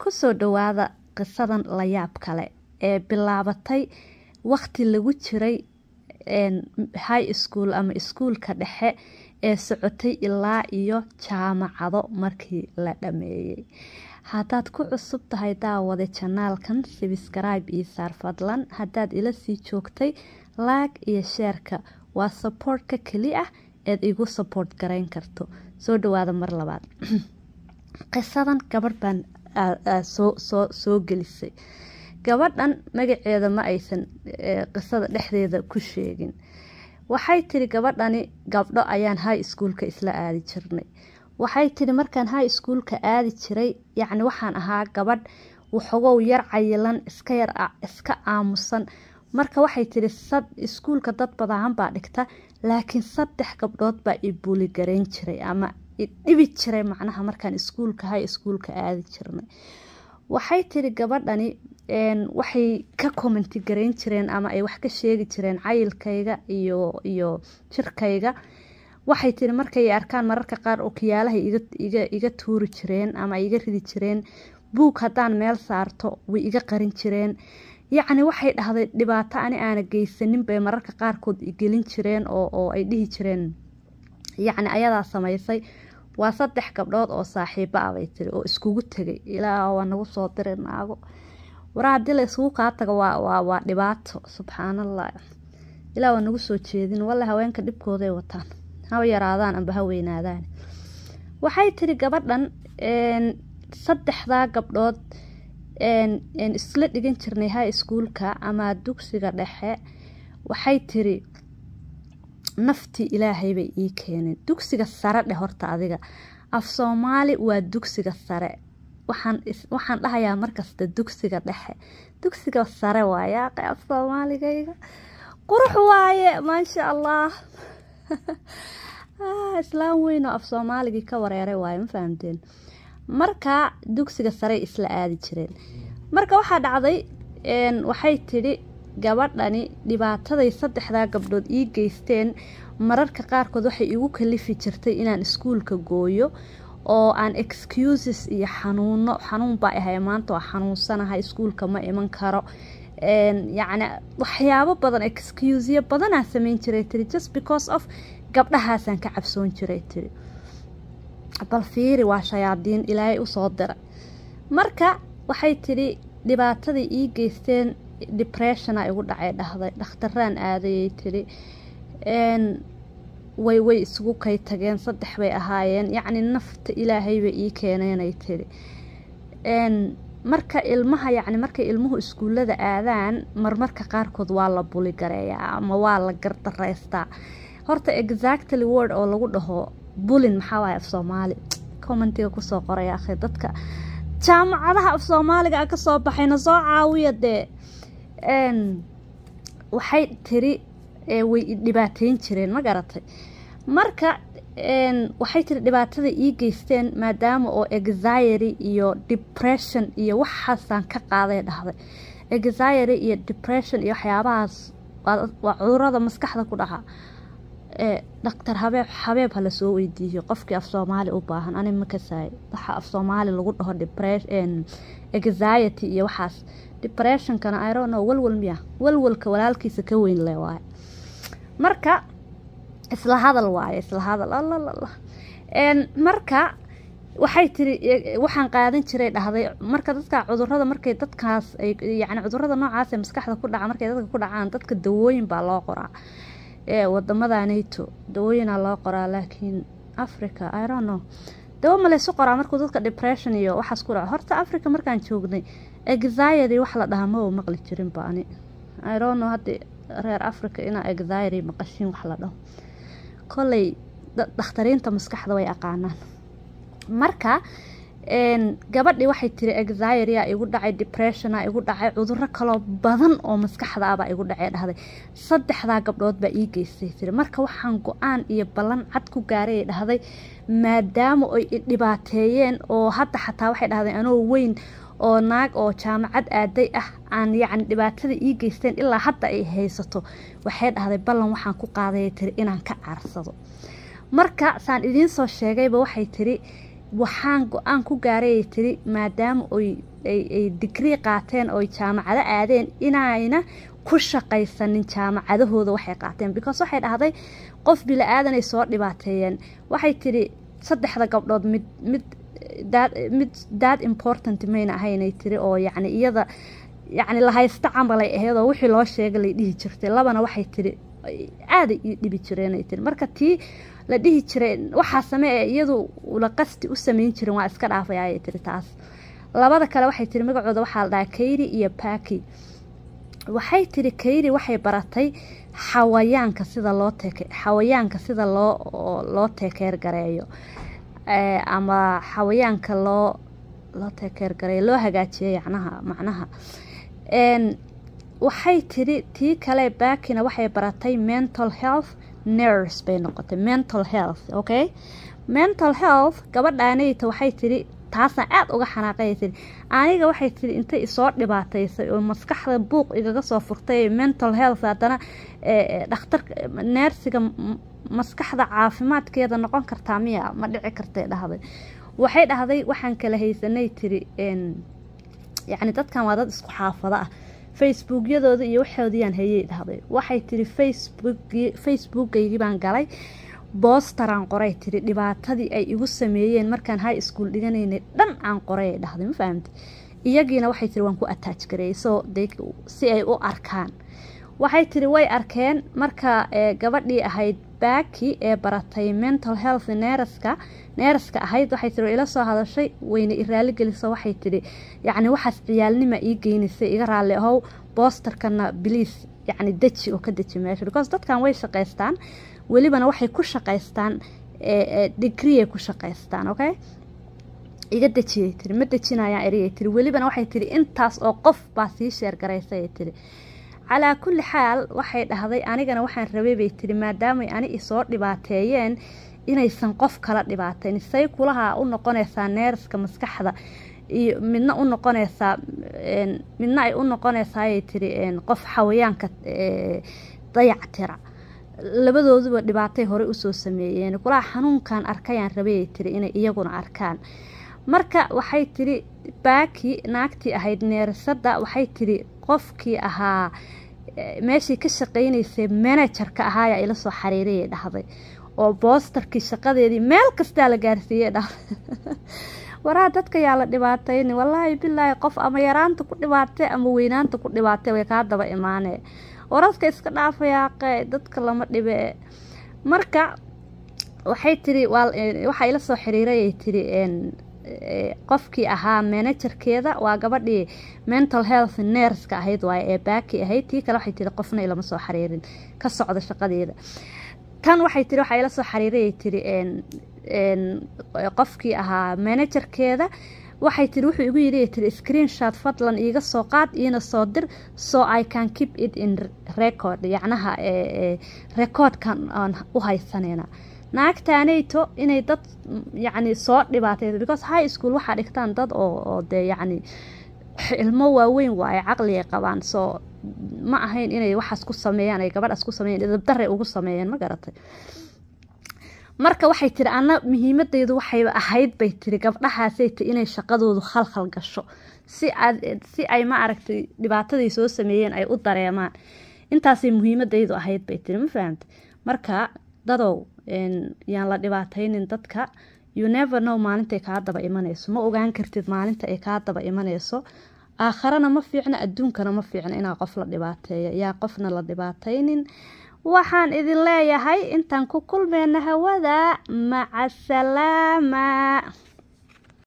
kusoo dhawaada qisadan la yaab kale ee bilaabatay waqti lagu jiray high school ama iskuulka dhexe ee socotay ilaa iyo jaamacado markii la dhameeyay. Haddaad ku cusub tahay daawada channelkan subscribe iyo saar fadlan. Haddaad ila sii joogtay like iyo share-ka waa support-ka kaliya eed igu support garayn karto. Soo dhawaada mar labaad. qisadan gabadh baan soo gelisay. gabadhan magaceeda ma aysan qisada dhexdeeda ku sheegin. waxay tiri gabadhani gabdho ayaan high schoolka isla aadi jirnay. waxay tiri markaan high schoolka aadi jiray yacni waxaan ahaa gabadh waxoogow yar cayilan iska aamusan. marka waxay tiri iskuulka dad badan baa dhigta laakiin 3 gabdhood baa i buuli gareyn jiray ama dhibi jiray macnaha markaan iskuulka high schoolka aadi jirnay. waxay tiri gabadhani waxay ka comment gareyn jireen ama ay wax ka sheegi jireen cayilkayga iyo jirkayga. waxay tiri markay arkaan mararka qaar oo kiyaalaha iga tuuri jireen ama iga ridi jireen. buug haddaan meel saarto way iga qarin jireen. yacni waxay dhahday dhibaato aan geysanin bay mararka qaarkood gelin jireen oo ay dhihi jireen yacni ayadaa samaysay. waa 3 gabdhood oo saaxiibo ah bay tiri oo iskugu tagay ilaa waa nagu soo diray naago. waraa dil isugu ka taga waa dhibaato subxaanallah. ilaa waa nagu soo jeedin wallahi haweenka dhibkooda ay wataan ha yaraadaan amba ha weynaadaan. waxay tiri gabadhan 3 gabdhood isla dhigan jirnay high schoolka ama dugsiga dhexe. waxay tiri nafti ilaahay bay ii keeneen. dugsiga sare dheh horta adiga af Soomaali waa dugsiga sare. waxaan dhahayaa markasta dugsiga dhexe. dugsiga sare waaye af Soomaaligayga qurux waaye maasha Allah. islaam weyn oo af Soomaaligi ka wareeray waaye ma fahamteen. marka dugsiga sare isla aadi jireen. marka waxaa dhacday waxay tiri gabadhani dhibaataday 3 gabdhood ii geysteen mararka qaarkood waxay igu kalifi jirtay inaan iskuulka gooyo oo aan excuses iyo xanuun baa ahay maanta oo xanuunsanahay iskuulka ma iman karo. yacni waxyaabo badan excuse badan aan sameyn jiray tiri just because of gabdhahaasaan ka cabsoon jiray tiri. bal fiiri waa shayaadiin ilaahay u soo diray. marka waxay tiri dhibaatadii ii geysteen depression ay ugu dhacay dhahday. dhakhtaraan aadayay tiri way isugu kay tageen 3 bay ahaayeen yacni nafta ilaahay bay ii keeneenay tiri. marka ilmaha yacni markay ilmuhu iskuulada aadaan marmarka qaarkood waa la buli gareeyaa ama waa la gardareystaa. horta exactly word oo lagu dhaho bulin maxaa waaye af Soomaali commentiga ku soo qoray akhi dadka jaamacadaha af Soomaaliga ka soo baxayna soo caawiya de. waxay tiri way dhibaateyn jireen ma garatay. marka waxay tiri dhibaatada ii geysteen maadaama oo anxiety iyo depression iyo waxaasaan ka qaaday dhahday. anxiety iyo depression iyo waxyaabahaas waa cudurrada maskaxda ku dhaca. dhaqtar habeeb hala soo weydiiyo qofkii af Soomaali u baahan ani ma kasaay waxa af Soomaali lagu dhaho depression anxiety iyo waxaas. depression kana I don't know walwalka walaalkiisa ka weyn leh waay. marka isla hadal waaye isla hadal allah. marka waxay tiri waxaan qaadan jiray dhahday marka dadka cudurrada markay dadkaas ay yacni cudurrada noocaas ee maskaxda ku dhaca markay dadka ku dhacaan dadka dawooyin baa loo qoraa. wadamadanayto dawooyina loo qoraa laakiin Africa I don't know dawo ma leeso qoraa markuu dadka depression iyo waxaas ku dhaco. horta Africa markaan joognay anxiety wax la dhahaa ma maqli jirin baani. I don't know hadda reer Africa ina anxiety maqashin wax la dhaho. kolay dhakhtarinta maskaxda way aqaanaan. marka gabadhii waxay tiri anxiety igu dhacay depression igu dhacay cudurro kale badan oo maskaxda ah igu dhacay dhahday. 3 gabdhood baa ii geystay tiri. marka waxaan go'aan iyo ballan cad ku gaaray dhahday maadaama ay dhibaateeyeen oo hadda xataa waxay dhahday anoo weyn oo naag oo jaamacad aaday ah aan yacni dhibaatada ii geysteen ilaa hadda ay haysato. waxay dhahday ballan waxaan ku qaaday tiri inaan ka caarsado. marka saan idiin soo sheegayba waxay tiri waxaan go-aan ku gaaray tiri maadaama ay degree qaateen oo jaamacado aadeen inayna ku shaqaysanin jaamacadahooda waxay qaateen because waxay dhahday qof bila aadan ay soo dhibaateeyeen waxay tiri saddexda gabdhood mid that important mayna ahaynay tiri oo yacni iyada yacni la haysta camal ay ahayd oo wixii loo sheegay lay dhihi jirtay labana waxay tiri aad ay dhibi jireen ay tiri marka tii la dhihi jiray waxa sameeyay iyadu la qasti u sameyn jireen waa iska dhaafay ay tiri taas labada kale waxay tiri magacooda waxa la dhahaa Kairi iyo Paki waxay tiri Kairi waxay baratay xawayaanka sida loo teekeer gareeyo ama xawayaanka loo teekeer gareeyo loo hagaajiyo macnaha waxay tiri tii kale Bakina waxay baratay mental health nurse bay noqotay mental health okay mental health gabadhaanayta waxay tiri taasna aad uga xanaaqay tiri aniga waxay tiri intay soo dhibaataysay oo maskaxda buuq igaga soo furtay mental health hadana dhakhtar neersiga maskaxda caafimaadkeeda noqon kartaa miya ma dhici kartay dhahday waxay dhahday waxaan kala haysanay tiri yacni dadkan waa dad isku xaafada ah facebookyadooda iyo waxoodiyaan hayay dhahday waxay tiri facebookgaygii baan galay boosteraan qoray tiri dhibaatadii ay igu sameeyeen markaan high school dhiganaynay dhan aan qoray dhahday ma fahamtay iyagiina waxay tiri waan ku attach gareeyay si ay u arkaan waxay tiri way arkeen marka gabadhii ahayd Baki ee baratay mental health neeraska ahayd waxay tiri ila soo hadashay wayna iraali gelisay waxay tiri yacni waxaas ciyaalnima ii geynisay iga raali ahow boosterkana please yacni daji oo ka daji meesha because dadkan way shaqaystaan welibana waxay ku shaqaystaan degree ku shaqaystaan okay iga dajiyay tiri ma dajinayaan eriyay tiri welibana waxay tiri intaas oo qof baa sii sheer garaysay tiri على كل حال waxay dhahday anigana waxaan rabay bay tiri maadaama ani isoo dhibaateeyeen inaysan qof kala dhibaateyn say kulaha u noqonaysaa neerska maskaxda iyo midna ay u noqonaysaa ay tiri qof xawayaanka dayactira labadooduba dhibaatay hore u soo sameeyeen kulaha xanuunkan arkayaan rabay tiri inay iyaguna arkaan marka waxay tiri Baki naagtii ahayd neersada waxay tiri qofkii ahaa meeshii ka shaqeynaysay managerka ahaa ila soo xariiray dhahday oo boosterkii shaqadeedii meel kasta la gaarsiiyay dhahday waraa dadka yaa la dhibaatayni wallahi billahi qof ama yaraanta ku dhibaatay ama weynaanta ku dhibaatay way ka daba imaanay waraska iska dhaafaya dadka lama dhibe marka waxay tiri waxa ila soo xiriiray tiri qofkii ahaa managerkeeda waa gabadhii mental health nurse ka ahayd ee Baki ahayd tii kale waxay tiri qofna ilama soo xariirin ka socda shaqadeeda tan waxay tiri waxa ila soo xariiray tiri qofkii ahaa managerkeeda waxay tiri wuxuu igu yiri tiri screenshot fadlan iiga soo qaad ina soo dir so I can keep it in record yacnaha record kan aan u haysanayna naagtaanayto inay dad yacni soo dhibaatay because high school waxa dhigtaan dad oo yacni ilmo waaweyn waa caqli ay qabaan soo ma ahayn inay waxaas ku sameeyaan ay gabadhaas ku sameeyaan dad darre ugu sameeyaan ma garatay marka waxay tiri ana muhiimadeedu waxay ahayd bay tiri gabdhahaasay inay shaqadoodu khalkhal gasho si ay ma aragtay dhibaatadii soo sameeyeen ay u dareemaan intaasay muhiimadeedu ahayd bay tiri ma fahamtay marka dadow yaan la dhibaataynin dadka you never know maalinta ay kaa daba imanayso ma ogaan kartid maalinta ay kaa daba imanayso aakharana ma fiicna adduunkana ma fiicna inaa qof la dhibaateeyo yaa qofna la dhibaataynin waxaan idin leeyahay intaan ku kulmeyna hawada maca salaama